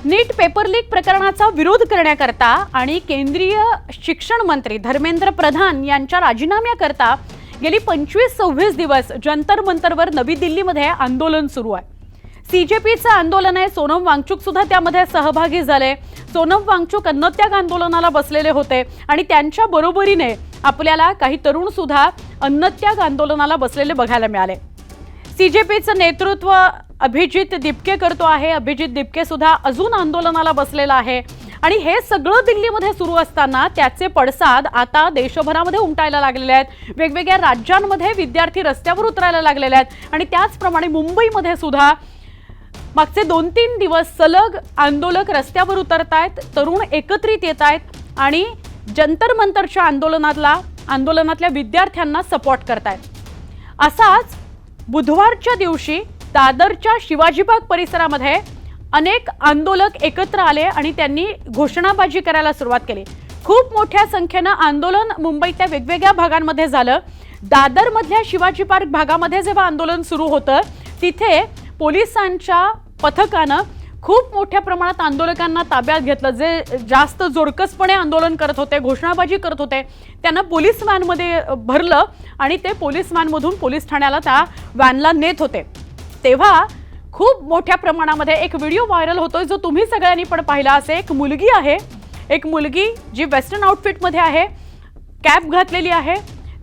नीट paper leak प्रकरणाचा विरोध करण्याकरता आणि केंद्रीय शिक्षण मंत्री धर्मेंद्र प्रधान यांच्या राजीनाम्याकरता गेली 25-26 दिवस जंतर मंतरवर नवी दिल्लीमध्ये आंदोलन सुरू आहे। सीजेपीचं आंदोलन आहे। सोनम वांगचुक सुद्धा त्यामध्ये सहभागी झाले। सोनम वांगचुक अन्नत्याग आंदोलनाला बसलेले होते आणि त्यांच्या बरोबरीने आपल्याला काही तरुण सुद्धा अन्नत्याग आंदोलनाला बसलेले बघायला मिळाले। सीजेपीचं नेतृत्व अभिजित दिपके करतो आहे। अभिजित दिपके सुद्धा अजून आंदोलनाला बसलेला आहे आणि हे सगळं दिल्लीमध्ये सुरू असताना त्याचे पडसाद आता देशभरामध्ये उमटायला लागलेले आहेत। वेगवेगळ्या राज्यांमध्ये विद्यार्थी रस्त्यावर उतरायला लागलेले आहेत आणि त्याचप्रमाणे मुंबईमध्ये सुद्धा मागचे 2-3 दिवस सलग आंदोलक रस्त्यावर उतरतायत, तरुण एकत्रित येत आहेत आणि जंतर मंतरच्या आंदोलनातल्या विद्यार्थ्यांना सपोर्ट करतायत। असाच बुधवारच्या दिवशी दादरच्या शिवाजी बाग परिसरामध्ये अनेक आंदोलक एकत्र आले आणि त्यांनी घोषणाबाजी करायला सुरुवात केली। खूप मोठ्या संख्येने आंदोलन मुंबईच्या वेगवेगळ्या भागांमध्ये झालं। दादरमधल्या शिवाजी पार्क भागामध्ये जेव्हा आंदोलन सुरू होतं तिथे पोलिसांच्या पथकानं खूप मोठ्या प्रमाणात आंदोलकांना ताब्यात घेतलं। जे जास्त जोरकसपणे आंदोलन करत होते, घोषणाबाजी करत होते, त्यांना पोलीस व्हॅनमध्ये भरलं आणि ते पोलीस व्हॅनमधून पोलीस ठाण्याला त्या व्हॅनला नेत होते। तेव्हा खूप मोठ्या प्रमाणामध्ये एक व्हिडिओ व्हायरल होतोय जो तुम्ही सगळ्यांनी पण पाहिला असेल। एक मुलगी आहे, एक मुलगी जी वेस्टर्न आउटफिटमध्ये आहे, कॅप घातलेली आहे,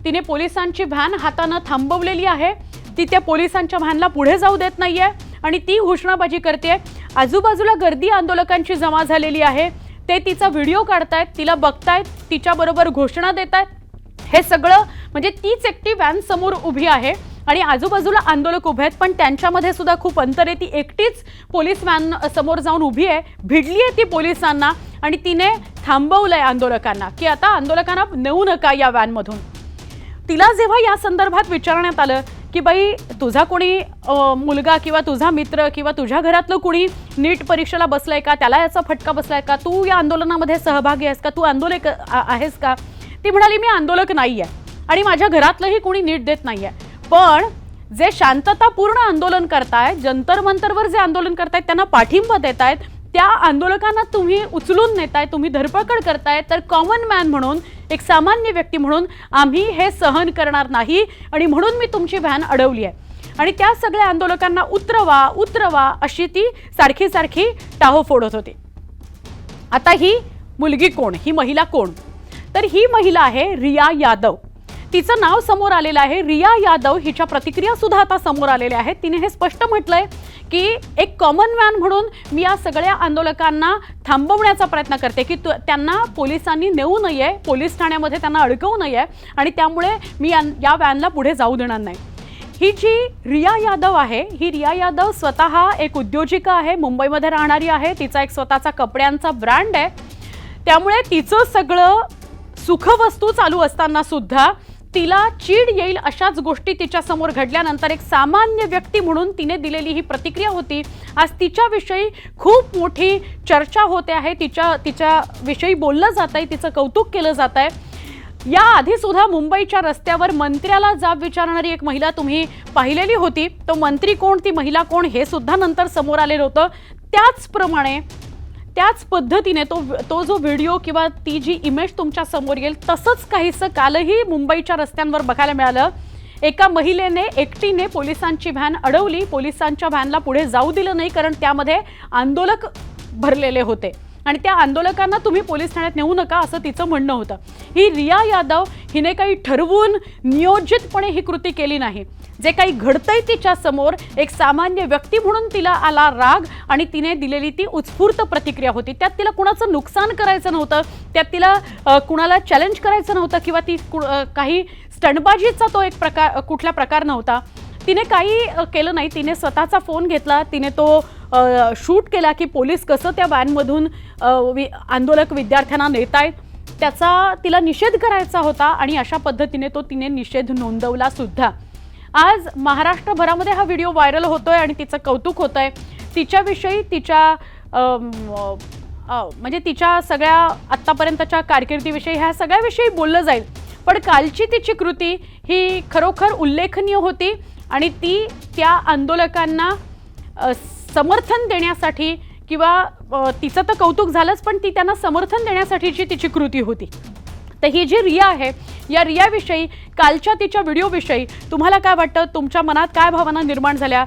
तिने पोलिसांची व्हॅन हाताने थांबवलेली आहे। ती त्या पोलिसांच्या व्हॅनला पुढे जाऊ देत नाहीये आणि ती घोषणाबाजी करते। आजूबाजूला गर्दी आंदोलकांची जमा झालेली आहे। ते तिचा व्हिडिओ काढतायत, तिला बघतायत, तिच्याबरोबर घोषणा देतायत। हे सगळं म्हणजे तीच एकटी व्हॅन समोर उभी आहे आणि आजूबाजूला आंदोलक उभे आहेत, पण त्यांच्यामध्ये सुद्धा खूप अंतर आहे। ती एकटीच पोलीस व्हॅन समोर जाऊन उभी आहे, भिडली आहे ती पोलिसांना आणि तिने थांबवलंय आंदोलकांना की आता आंदोलकांना नेऊ नका या व्हॅनमधून। तिला जेव्हा या संदर्भात विचारण्यात आलं की बाई तुझा कोणी मुलगा किंवा तुझा मित्र किंवा तुझ्या घरातलं कोणी नीट परीक्षेला बसलाय का, त्याला याचा फटका बसलाय का, तू या आंदोलनामध्ये सहभागी आहेस का, तू आंदोलक आहेस का, ती म्हणाली मी आंदोलक नाहीये आणि माझ्या घरातलंही कोणी नीट देत नाहीये, पण जे शांततापूर्ण आंदोलन करतायत, जंतर मंतरवर जे आंदोलन करतायत त्यांना पाठिंबा देतायत, त्या आंदोलकांना तुम्ही उचलून नेताय, तुम्ही धरपकड करताय, तर कॉमन मॅन म्हणून एक सामान्य व्यक्ती म्हणून आम्ही हे सहन करणार नाही आणि म्हणून मी तुमची व्हॅन अडवली आहे आणि त्या सगळ्या आंदोलकांना उतरवा उतरवा अशी ती सारखी टाहो फोडत होती। आता ही मुलगी कोण, ही महिला कोण, तर ही महिला आहे रिया यादव। तिचं नाव समोर आलेलं आहे रिया यादव। हिच्या प्रतिक्रिया सुद्धा आता समोर आलेल्या आहेत। तिने हे स्पष्ट म्हटलंय की एक कॉमन मॅन म्हणून मी या सगळ्या आंदोलकांना थांबवण्याचा प्रयत्न करते की त्यांना पोलिसांनी नेऊ नये, पोलीस ठाण्यामध्ये त्यांना अडकवू नये आणि त्यामुळे मी या व्हॅनला पुढे जाऊ देणार नाही। ही जी रिया यादव आहे, ही रिया यादव स्वतः एक उद्योजिका आहे, मुंबईमध्ये राहणारी आहे। तिचा एक स्वतःचा कपड्यांचा ब्रँड आहे, त्यामुळे तिचं सगळं सुखवस्तू चालू असताना सुद्धा तिला चीड येईल अशाच गोष्टी तिच्या समोर घडल्यानंतर एक सामान्य व्यक्ती म्हणून तिने दिलेली ही प्रतिक्रिया होती। आज तिच्याविषयी खूप मोठी चर्चा होते आहे, तिच्याविषयी बोललं जात आहे, तिचं कौतुक केलं जात आहे। या आधी सुद्धा मुंबईच्या रस्त्यावर मंत्र्याला जाब विचारणारी एक महिला तुम्ही पाहिलेली होती। तो मंत्री कोण, ती महिला कोण हे सुद्धा नंतर समोर आलेलं होतं। त्याचप्रमाणे त्याच पद्धतीने तो जो व्हिडिओ किंवा ती जी इमेज तुमच्या समोर येईल तसंच काहीसं कालही मुंबईच्या रस्त्यांवर बघायला मिळालं। एका महिलेने एकटीने पोलिसांची व्हॅन अडवली, पोलिसांच्या व्हॅनला पुढे जाऊ दिलं नाही कारण त्यामध्ये आंदोलक भरलेले होते आणि त्या आंदोलकांना तुम्ही पोलीस ठाण्यात नेऊ नका असं तिचं म्हणणं होतं। ही रिया यादव हिने काही ठरवून नियोजितपणे ही कृती केली नाही। जे काही घडतंय तिच्या समोर एक सामान्य व्यक्ती म्हणून तिला आला राग आणि तिने दिलेली ती उत्स्फूर्त प्रतिक्रिया होती। त्यात तिला कुणाचं नुकसान करायचं नव्हतं, त्यात तिला कुणाला चॅलेंज करायचं नव्हतं किंवा ती काही स्टंटबाजीचा तो एक कुठला प्रकार नव्हता। तिने काही केलं नाही, तिने स्वतःचा फोन घेतला, तिने तो शूट केला की पोलीस कसं त्या व्हॅनमधून आंदोलक विद्यार्थ्यांना नेतायत त्याचा तिला निषेध करायचा होता आणि अशा पद्धतीने तिने निषेध नोंदवला सुद्धा। आज महाराष्ट्रभरामध्ये हा व्हिडिओ व्हायरल होतोय आणि तिचं कौतुक होतंय। तिच्याविषयी म्हणजे तिच्या सगळ्या आत्तापर्यंतच्या कारकिर्दीविषयी ह्या सगळ्याविषयी बोललं जाईल, पण कालची तिची कृती ही खरोखर उल्लेखनीय होती आणि ती त्या आंदोलकांना समर्थन देण्यासाठी किंवा तिचं तर कौतुक झालंच, पण ती त्यांना समर्थन देण्यासाठीची तिची कृती होती. तर ही जी रिया आहे, या रियाविषयी, कालच्या तिच्या व्हिडिओविषयी तुम्हाला काय वाटतं? तुमच्या मनात काय भावना निर्माण झाल्या?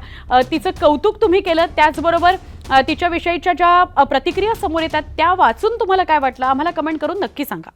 तिचं कौतुक तुम्ही केलं, त्याचबरोबर तिच्याविषयीच्या ज्या प्रतिक्रिया समोर येतात त्या वाचून तुम्हाला काय वाटलं? आम्हाला कमेंट करून नक्की सांगा.